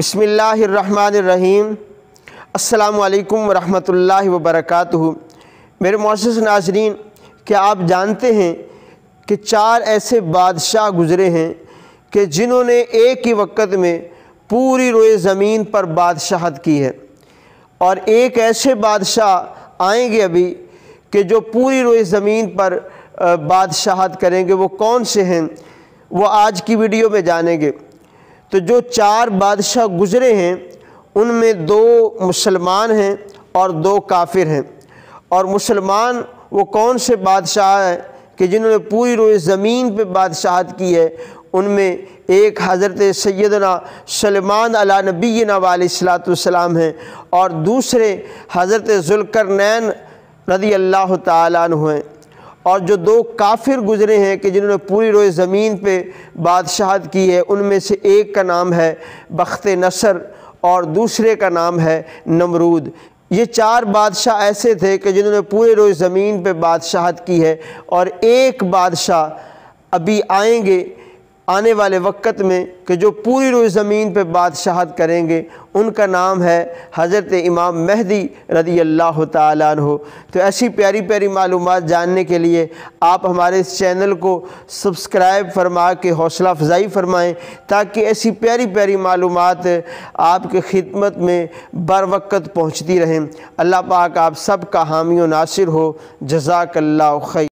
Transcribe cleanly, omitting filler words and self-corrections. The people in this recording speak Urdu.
بسم اللہ الرحمن الرحیم۔ السلام علیکم ورحمۃ اللہ وبرکاتہ۔ میرے معزز ناظرین، کیا آپ جانتے ہیں کہ 4 ایسے بادشاہ گزرے ہیں کہ جنہوں نے ایک ہی وقت میں پوری روئے زمین پر بادشاہت کی ہے، اور ایک ایسے بادشاہ آئیں گے ابھی کہ جو پوری روئے زمین پر بادشاہت کریں گے۔ وہ کون سے ہیں، وہ آج کی ویڈیو میں جانیں گے۔ تو جو 4 بادشاہ گزرے ہیں ان میں 2 مسلمان ہیں اور 2 کافر ہیں۔ اور مسلمان وہ کون سے بادشاہ ہیں کہ جنہوں نے پوری روئے زمین پہ بادشاہت کی ہے؟ ان میں ایک حضرت سیدنا سلیمان علیہ نبینا علیہ الصلوۃ والسلام ہیں، اور دوسرے حضرت ذوالقرنین رضی اللہ تعالیٰ عنہ ہیں۔ اور جو 2 کافر گزرے ہیں کہ جنہوں نے پوری روئے زمین پہ بادشاہت کی ہے، ان میں سے ایک کا نام ہے بخت نصر اور دوسرے کا نام ہے نمرود۔ یہ 4 بادشاہ ایسے تھے کہ جنہوں نے پورے روئے زمین پہ بادشاہت کی ہے، اور ایک بادشاہ ابھی آئیں گے آنے والے وقت میں کہ جو پوری روئے زمین پہ بادشاہت کریں گے، ان کا نام ہے حضرت امام مہدی رضی اللہ تعالیٰ عنہ۔ تو ایسی پیاری پیاری معلومات جاننے کے لیے آپ ہمارے اس چینل کو سبسکرائب فرما کے حوصلہ افزائی فرمائیں، تاکہ ایسی پیاری پیاری معلومات آپ کی خدمت میں بر وقت پہنچتی رہیں۔ اللہ پاک آپ سب کا حامی و ناصر ہو۔ جزاک اللہ خیر۔